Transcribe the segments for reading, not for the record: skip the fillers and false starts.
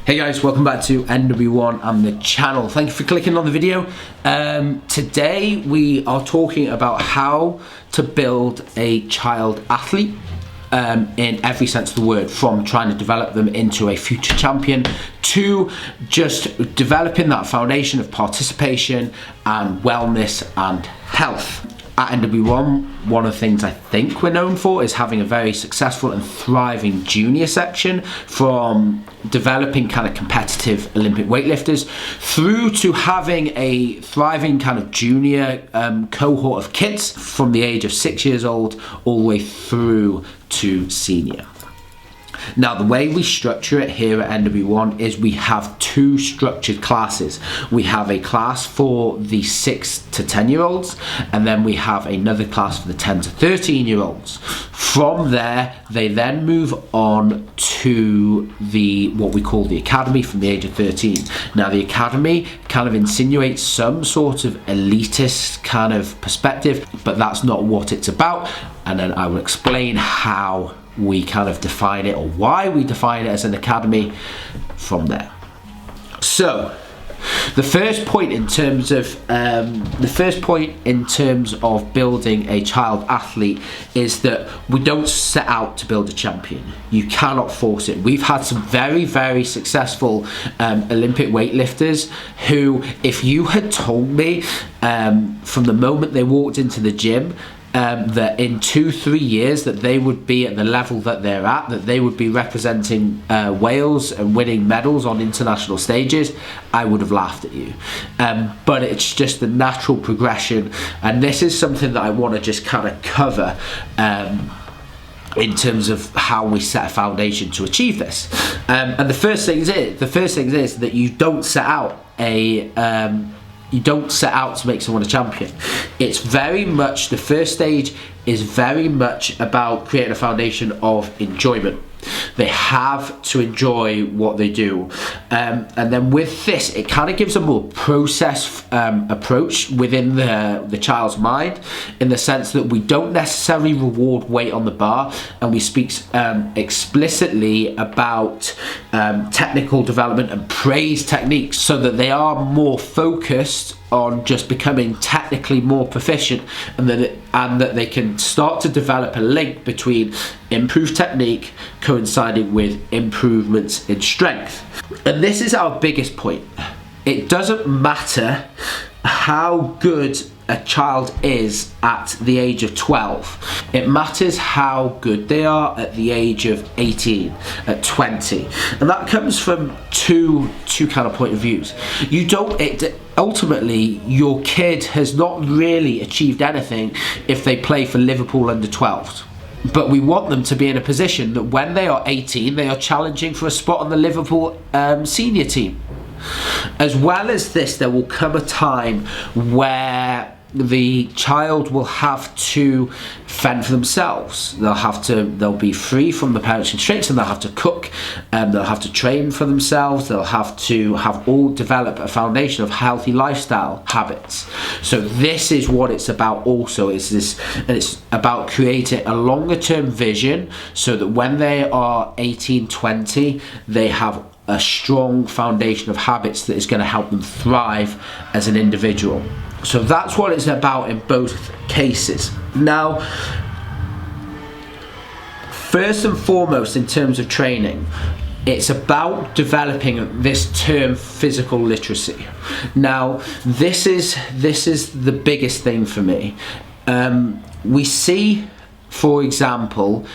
Hey guys, welcome back to NW1 and the channel. Thank you for clicking on the video. Today we are talking about how to build a child athlete in every sense of the word, from trying to develop them into a future champion to just developing that foundation of participation and wellness and health. At NW1, one of the things I think we're known for is having a very successful and thriving junior section, from developing kind of competitive Olympic weightlifters through to having a thriving kind of junior cohort of kids from the age of 6 years old all the way through to senior. Now, the way we structure it here at NW1 is we have two structured classes. We have a class for the 6 to 10 year olds, and then we have another class for the 10 to 13 year olds. From there, they then move on to what we call the academy from the age of 13. Now, the academy kind of insinuates some sort of elitist kind of perspective, but that's not what it's about. And then I will explain how we kind of define it, or why we define it as an academy from there. So the first point in terms of building a child athlete is that we don't set out to build a champion. You cannot force it. We've had some very, very successful Olympic weightlifters who, if you had told me from the moment they walked into the gym that in 2-3 years that they would be at the level that they're at, that they would be representing Wales and winning medals on international stages, I would have laughed at you. But it's just the natural progression, and this is something that I want to just kind of cover in terms of how we set a foundation to achieve this. And the first thing is that you don't set out to make someone a champion. It's very much, the first stage is very much about creating a foundation of enjoyment. They have to enjoy what they do, and then with this, it kind of gives a more process approach within the child's mind, in the sense that we don't necessarily reward weight on the bar, and we speak explicitly about technical development and praise techniques, so that they are more focused on just becoming technically more proficient, and that they can start to develop a link between improved technique coinciding with improvements in strength. And this is our biggest point. It doesn't matter how good a child is at the age of 12. It matters how good they are at the age of 18, at 20. And that comes from two kind of point of views. Ultimately, your kid has not really achieved anything if they play for Liverpool under 12s. But we want them to be in a position that when they are 18, they are challenging for a spot on the Liverpool senior team. As well as this, there will come a time where the child will have to fend for themselves. They'll be free from the parents' constraints, and they'll have to cook, they'll have to train for themselves, they'll have to develop a foundation of healthy lifestyle habits. So this is what it's about also, and it's about creating a longer term vision, so that when they are 18, 20, they have a strong foundation of habits that is going to help them thrive as an individual. So that's what it's about in both cases. Now, first and foremost, in terms of training, it's about developing this term physical literacy. Now, this is the biggest thing for me. We see, for example,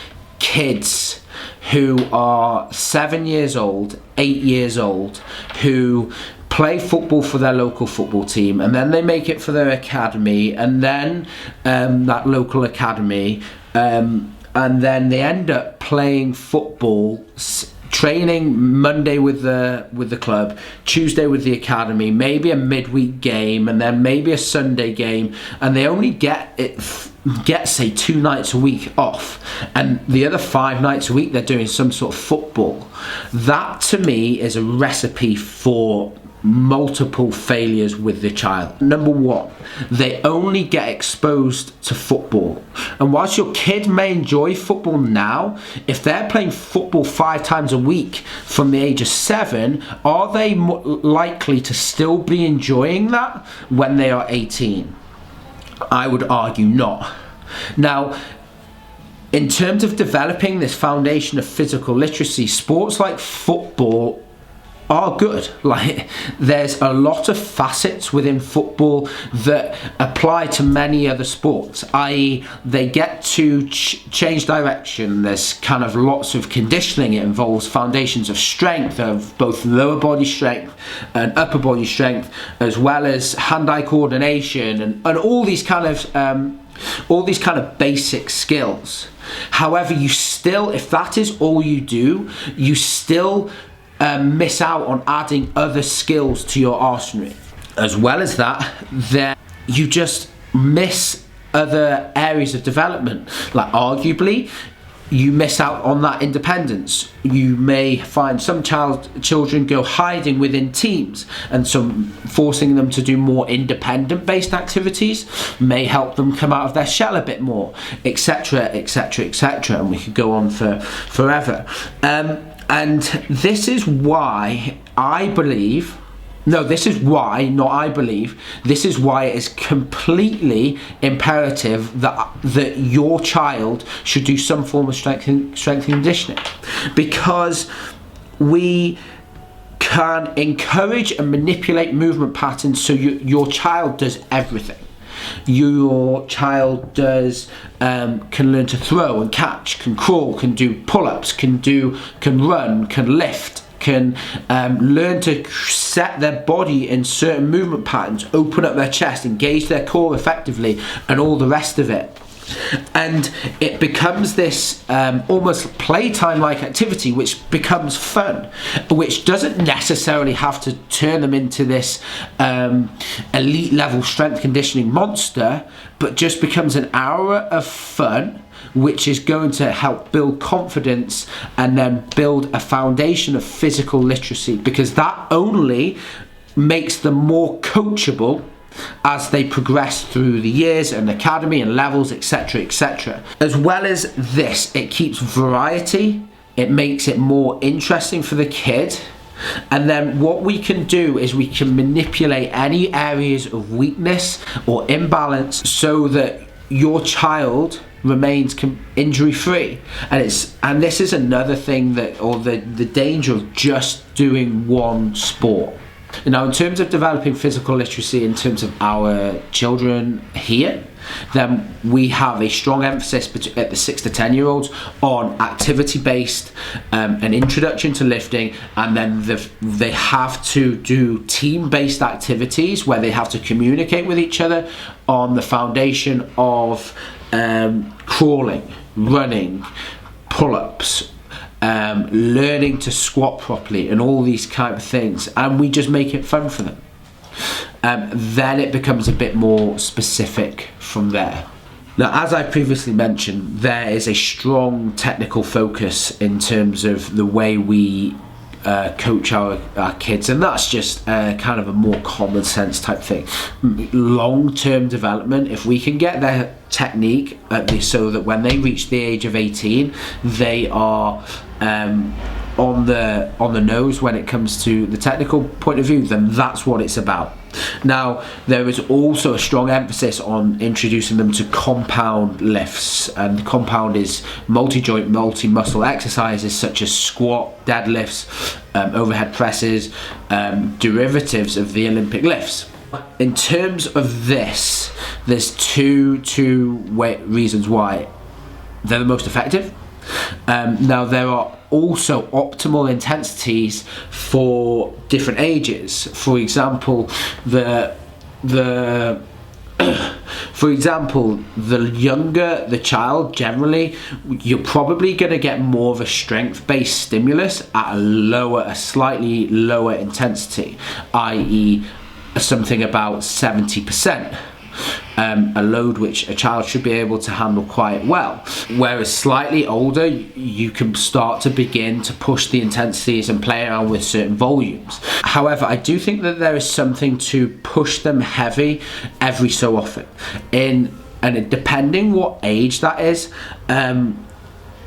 kids who are 7 years old, 8 years old, who play football for their local football team, and then they make it for their academy, and then that local academy, and then they end up playing football, training Monday with the club, Tuesday with the academy, maybe a midweek game, and then maybe a Sunday game, and they only get say 2 nights a week off, and the other 5 nights a week they're doing some sort of football. That to me is a recipe for multiple failures with the child. Number one, they only get exposed to football. And whilst your kid may enjoy football now, if they're playing football 5 times a week from the age of 7, are they likely to still be enjoying that when they are 18? I would argue not. Now, in terms of developing this foundation of physical literacy, sports like football are good. Like, there's a lot of facets within football that apply to many other sports, i.e. they get to change direction. There's kind of lots of conditioning. It involves foundations of strength, of both lower body strength and upper body strength, as well as hand-eye coordination and all these kind of basic skills. However, you still, if that is all you do, you still miss out on adding other skills to your arsenal. As well as that, then you just miss other areas of development. Like, arguably, you miss out on that independence. You may find some children go hiding within teams, and some forcing them to do more independent based activities may help them come out of their shell a bit more, etc, etc, etc, and we could go on for forever. And this is why I believe, this is why it is completely imperative that your child should do some form of strength and conditioning, because we can encourage and manipulate movement patterns so your child does everything. Your child can learn to throw and catch, can crawl, can do pull-ups, can run, can lift, can learn to set their body in certain movement patterns, open up their chest, engage their core effectively, and all the rest of it. And it becomes this almost playtime-like activity, which becomes fun, which doesn't necessarily have to turn them into this elite level strength conditioning monster, but just becomes an hour of fun, which is going to help build confidence and then build a foundation of physical literacy, because that only makes them more coachable as they progress through the years and academy and levels, etc, etc. As well as this, it keeps variety, it makes it more interesting for the kid, and then what we can do is we can manipulate any areas of weakness or imbalance so that your child remains injury free. And this is another thing the danger of just doing one sport. Now, in terms of developing physical literacy in terms of our children here, then we have a strong emphasis at the 6 to 10 year olds on activity based, an introduction to lifting, and then they have to do team based activities where they have to communicate with each other on the foundation of crawling, running, pull-ups, learning to squat properly, and all these kind of things, and we just make it fun for them. Then it becomes a bit more specific from there. Now, as I previously mentioned, there is a strong technical focus in terms of the way we coach our kids, and that's just kind of a more common sense type thing. Long-term development, if we can get their technique so that when they reach the age of 18 they are on the nose when it comes to the technical point of view, then that's what it's about. Now, there is also a strong emphasis on introducing them to compound lifts, and compound is multi-joint, multi-muscle exercises such as squat, deadlifts, overhead presses, derivatives of the Olympic lifts. In terms of this, there's two reasons why they're the most effective. Now, there are also optimal intensities for different ages. For example, the younger the child, generally, you're probably going to get more of a strength-based stimulus at a slightly lower intensity, i.e. something about 70%. a load which a child should be able to handle quite well. Whereas slightly older, you can start to begin to push the intensities and play around with certain volumes. However, I do think that there is something to push them heavy every so often. And depending what age that is,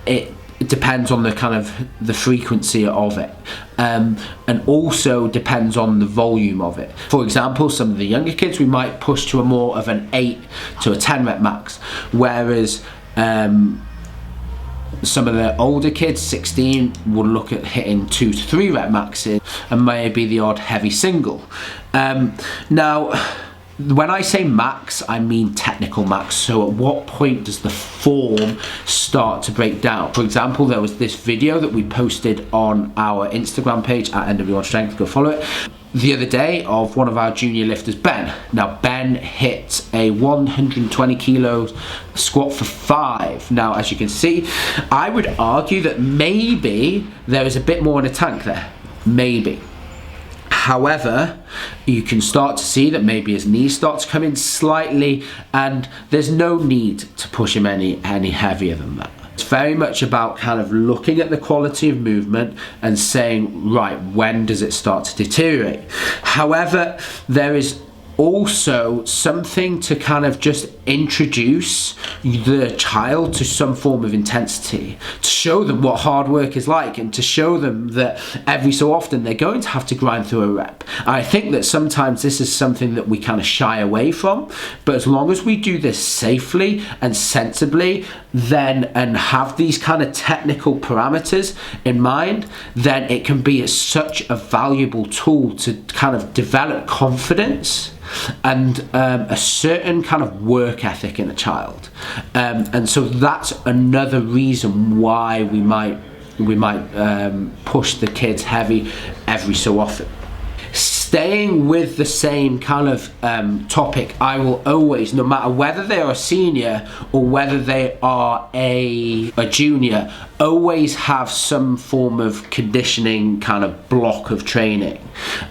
it depends on the kind of the frequency of it, and also depends on the volume of it. For example, some of the younger kids, we might push to a more of an 8 to a 10 rep max, whereas some of the older kids, 16, will look at hitting 2 to 3 rep maxes and maybe the odd heavy single. Now, when I say max, I mean technical max. So at what point does the form start to break down? For example, there was this video that we posted on our Instagram page at NW1 Strength, go follow it, the other day, of one of our junior lifters, Ben. Now, Ben hit a 120 kilos squat for 5. Now, as you can see, I would argue that maybe there is a bit more in the tank there, maybe. However, you can start to see that maybe his knees start to come in slightly, and there's no need to push him any heavier than that. It's very much about kind of looking at the quality of movement and saying, right, when does it start to deteriorate? However, there is also something to kind of just introduce the child to some form of intensity, to show them what hard work is like, and to show them that every so often they're going to have to grind through a rep. I think that sometimes this is something that we kind of shy away from, but as long as we do this safely and sensibly, then, and have these kind of technical parameters in mind, then it can be such a valuable tool to kind of develop confidence and a certain kind of work ethic in a child, and so that's another reason why we might push the kids heavy every so often. Staying with the same kind of topic, I will always, no matter whether they are a senior or whether they are a junior, always have some form of conditioning kind of block of training.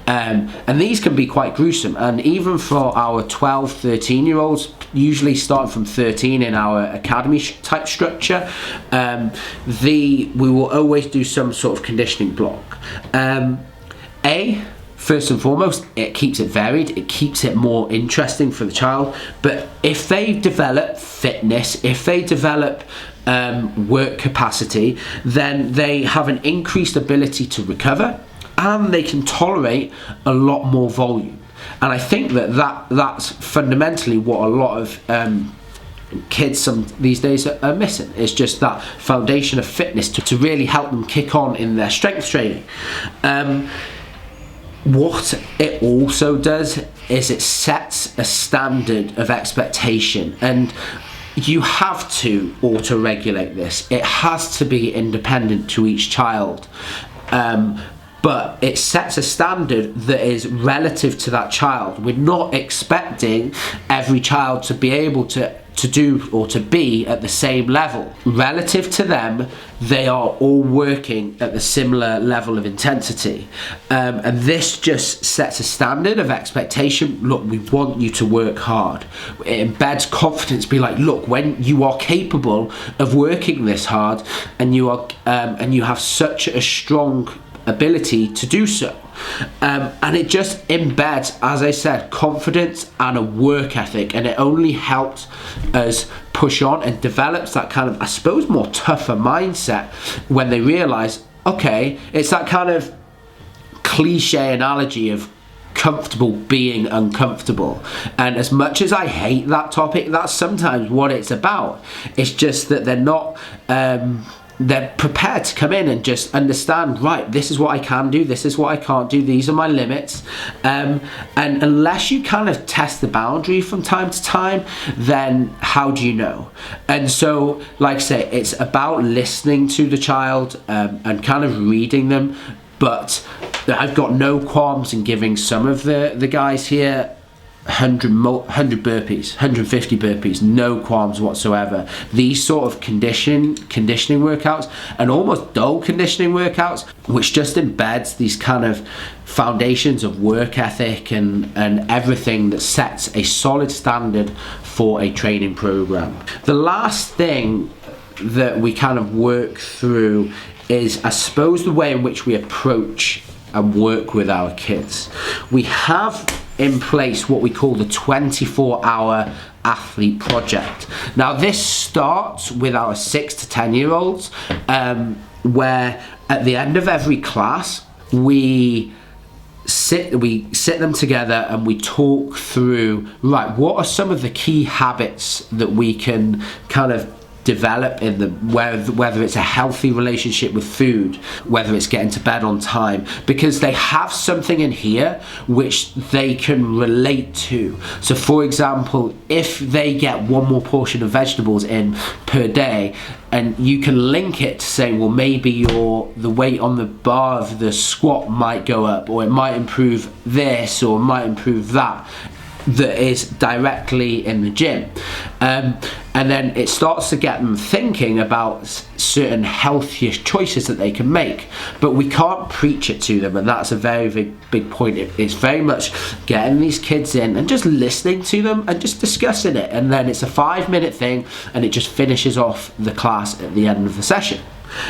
And these can be quite gruesome. And even for our 12, 13-year-olds, usually starting from 13 in our academy type structure, we will always do some sort of conditioning block. First and foremost, it keeps it varied, it keeps it more interesting for the child. But if they develop fitness, if they develop work capacity, then they have an increased ability to recover, and they can tolerate a lot more volume. And I think that's fundamentally what a lot of kids these days are missing. It's just that foundation of fitness to really help them kick on in their strength training. What it also does is it sets a standard of expectation, and you have to auto-regulate this. It has to be independent to each child, but it sets a standard that is relative to that child. We're not expecting every child to be able to do or to be at the same level. Relative to them, they are all working at the similar level of intensity, and this just sets a standard of expectation. Look, we want you to work hard. It embeds confidence. Be like, look, when you are capable of working this hard, and you have such a strong ability to do so. And it just embeds, as I said, confidence and a work ethic, and it only helps us push on and develops that kind of, I suppose, more tougher mindset when they realize, okay, it's that kind of cliche analogy of comfortable being uncomfortable. And as much as I hate that topic, that's sometimes what it's about. It's just that they're not they're prepared to come in and just understand, right, this is what I can do, this is what I can't do, these are my limits, and unless you kind of test the boundary from time to time, then how do you know? And so, like I say, it's about listening to the child and kind of reading them. But I've got no qualms in giving some of the guys here 100 burpees, 150 burpees, no qualms whatsoever. These sort of conditioning workouts, and almost dull conditioning workouts, which just embeds these kind of foundations of work ethic and everything that sets a solid standard for a training program. The last thing that we kind of work through is, I suppose, the way in which we approach and work with our kids. We have in place what we call the 24-hour athlete project. Now this starts with our 6 to 10 year olds, where at the end of every class we sit them together and we talk through, right, what are some of the key habits that we can kind of develop in them, whether it's a healthy relationship with food, whether it's getting to bed on time, because they have something in here which they can relate to. So for example, if they get one more portion of vegetables in per day, and you can link it to say, well, maybe the weight on the bar of the squat might go up, or it might improve this, or it might improve that is directly in the gym, and then it starts to get them thinking about certain healthier choices that they can make. But we can't preach it to them, and that's a very big point. It's very much getting these kids in and just listening to them and just discussing it, and then it's a 5-minute thing, and it just finishes off the class at the end of the session.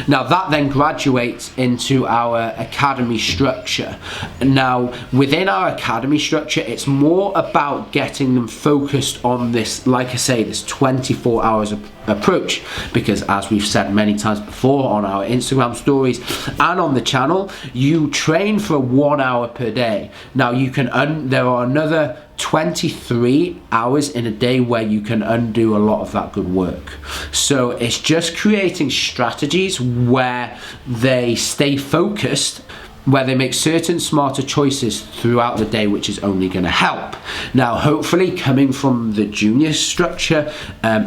Now that then graduates into our academy structure. Now within our academy structure, it's more about getting them focused on this, like I say, this 24 hours approach, because as we've said many times before on our Instagram stories and on the channel, you train for 1 hour per day. Now you can there are another 23 hours in a day where you can undo a lot of that good work. So it's just creating strategies where they stay focused, where they make certain smarter choices throughout the day, which is only going to help. Now hopefully coming from the junior structure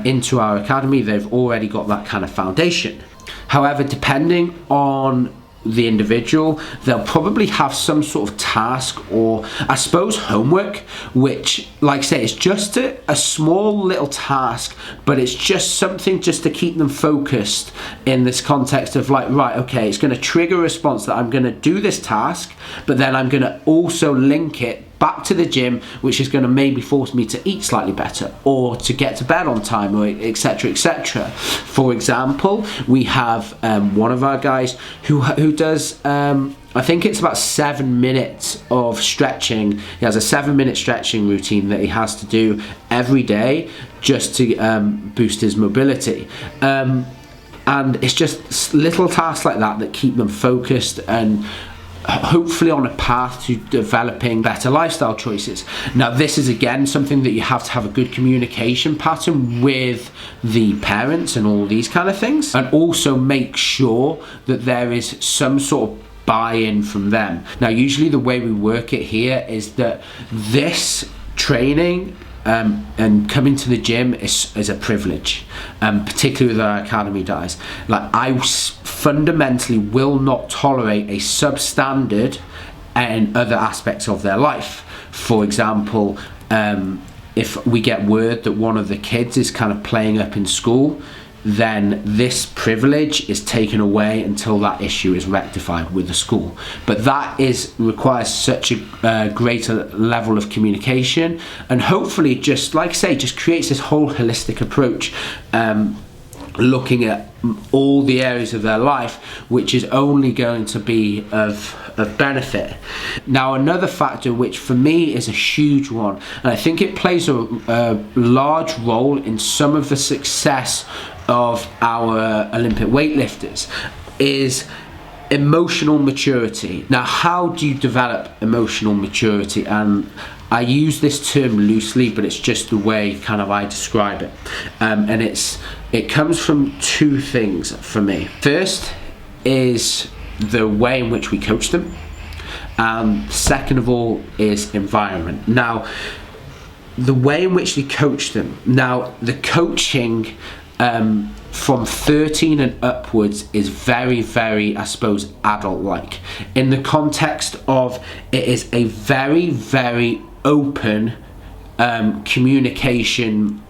into our academy, they've already got that kind of foundation. However, depending on the individual, they'll probably have some sort of task, or I suppose homework, which, like I say, is just a small little task, but it's just something just to keep them focused in this context of like, right, okay, it's going to trigger a response that I'm going to do this task, but then I'm going to also link it back to the gym, which is going to maybe force me to eat slightly better, or to get to bed on time, or etc, etc. For example, we have one of our guys who does I think it's about 7 minutes of stretching. He has a 7-minute stretching routine that he has to do every day just to boost his mobility. And it's just little tasks like that that keep them focused and hopefully on a path to developing better lifestyle choices. Now this is again something that you have to have a good communication pattern with the parents and all these kind of things, and also make sure that there is some sort of buy-in from them. Now usually the way we work it here is that this training and coming to the gym is a privilege, particularly with our academy guys. Like, I fundamentally will not tolerate a substandard in other aspects of their life. For example, if we get word that one of the kids is kind of playing up in school, then this privilege is taken away until that issue is rectified with the school. But that requires such a greater level of communication, and hopefully, just like I say, just creates this whole holistic approach, looking at all the areas of their life, which is only going to be of benefit. Now another factor which for me is a huge one, and I think it plays a large role in some of the success of our Olympic weightlifters, is emotional maturity. Now how do you develop emotional maturity? And I use this term loosely, but it's just the way kind of I describe it, and it comes from two things for me. First is the way in which we coach them, second of all is environment. Now the way in which we coach them, now the coaching from 13 and upwards is very, I suppose, adult-like, in the context of it is a very open communication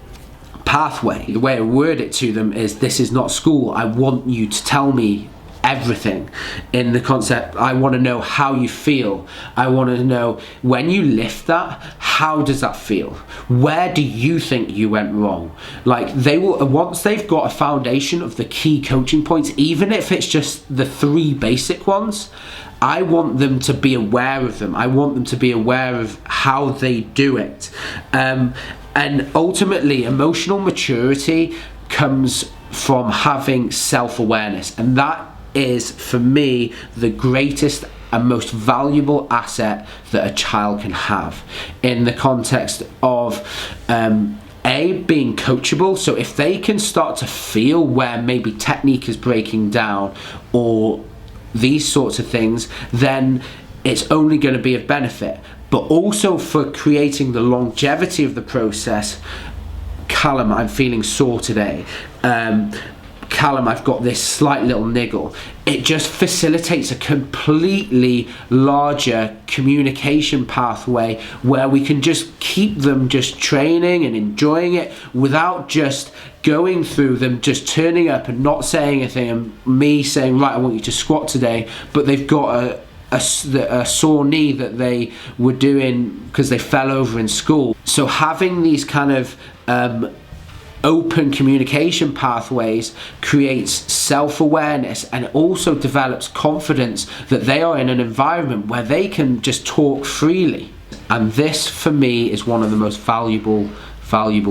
pathway. The way I word it to them is, this is not school. I want you to tell me everything. In the concept, I want to know how you feel. I want to know, when you lift that, how does that feel? Where do you think you went wrong? Like, they will, once they've got a foundation of the key coaching points, even if it's just the 3 basic ones, I want them to be aware of them. I want them to be aware of how they do it. And ultimately, emotional maturity comes from having self-awareness, and that is, for me, the greatest and most valuable asset that a child can have, in the context of being coachable. So if they can start to feel where maybe technique is breaking down or these sorts of things, then it's only going to be of benefit. But also for creating the longevity of the process. Callum, I'm feeling sore today. Callum, I've got this slight little niggle. It just facilitates a completely larger communication pathway where we can just keep them just training and enjoying it, without just going through them just turning up and not saying anything, and me saying, right, I want you to squat today, but they've got a sore knee that they were doing because they fell over in school. So having these kind of open communication pathways creates self-awareness, and it also develops confidence that they are in an environment where they can just talk freely. And this, for me, is one of the most valuable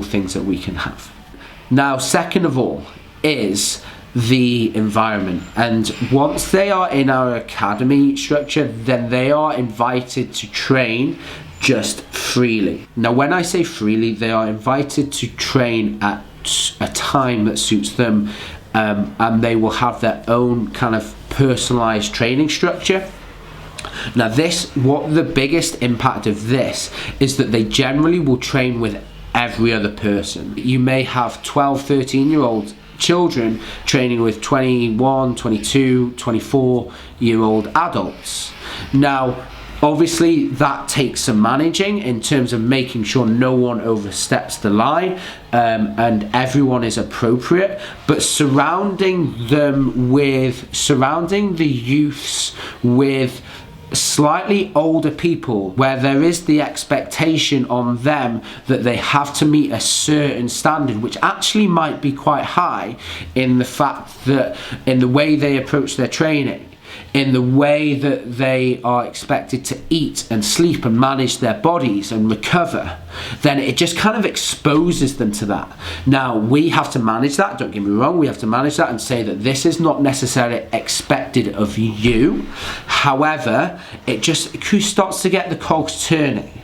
things that we can have. Now, second of all, is the environment. And once they are in our academy structure, then they are invited to train just freely. Now, when I say freely, they are invited to train at a time that suits them, and they will have their own kind of personalized training structure. Now, what the biggest impact of this is that they generally will train with every other person. You may have 12, 13-year-old children training with 21, 22, 24-year-old adults. Now, obviously, that takes some managing in terms of making sure no one oversteps the line, and everyone is appropriate, but surrounding the youths with slightly older people, where there is the expectation on them that they have to meet a certain standard, which actually might be quite high, in the fact that in the way they approach their training, in the way that they are expected to eat and sleep and manage their bodies and recover, then it just kind of exposes them to that. Now, we have to manage that, don't get me wrong, we have to manage that and say that this is not necessarily expected of you. However, it just starts to get the cogs turning.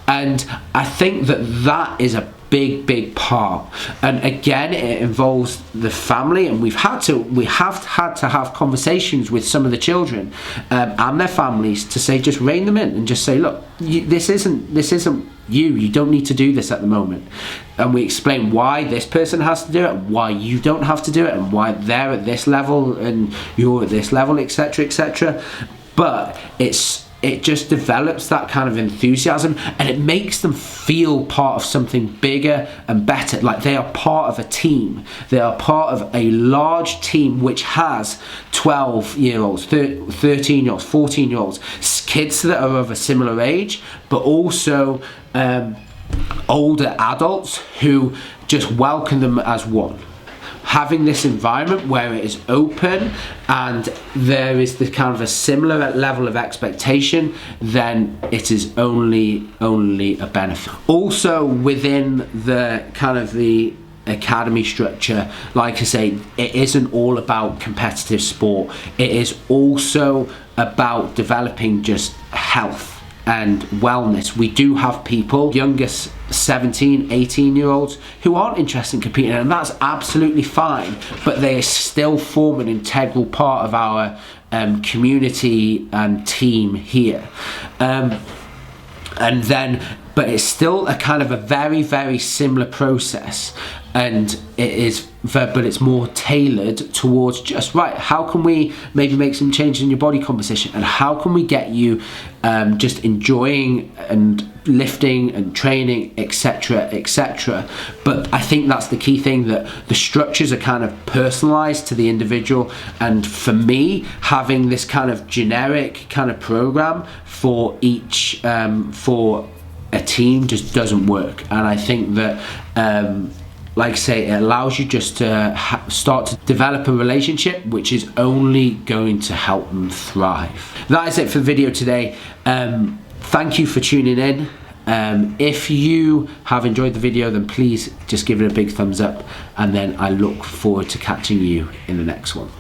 And I think that is a big part, and again, it involves the family, and we have had to have conversations with some of the children and their families to say, just rein them in and just say, look, this isn't you don't need to do this at the moment. And we explain why this person has to do it, why you don't have to do it, and why they're at this level and you're at this level, etc, etc. But it just develops that kind of enthusiasm, and it makes them feel part of something bigger and better, like they are part of a team. They are part of a large team which has 12-year-olds, 13-year-olds, 14-year-olds, kids that are of a similar age, but also older adults who just welcome them as one. Having this environment where it is open and there is the kind of a similar level of expectation, then it is only a benefit. Also, within the kind of the academy structure, like I say, it isn't all about competitive sport. It is also about developing just health and wellness. We do have people, youngest 17, 18-year-olds, who aren't interested in competing, and that's absolutely fine, but they still form an integral part of our community and team here. And then but it's still a kind of a very, very similar process, and but it's more tailored towards just, right, how can we maybe make some changes in your body composition, and how can we get you just enjoying and lifting and training, etc., etc. But I think that's the key thing, that the structures are kind of personalized to the individual, and for me, having this kind of generic kind of program for each for a team just doesn't work. And I think that like I say, it allows you just to start to develop a relationship, which is only going to help them thrive. That is it for the video today. Thank you for tuning in. If you have enjoyed the video, then please just give it a big thumbs up, and then I look forward to catching you in the next one.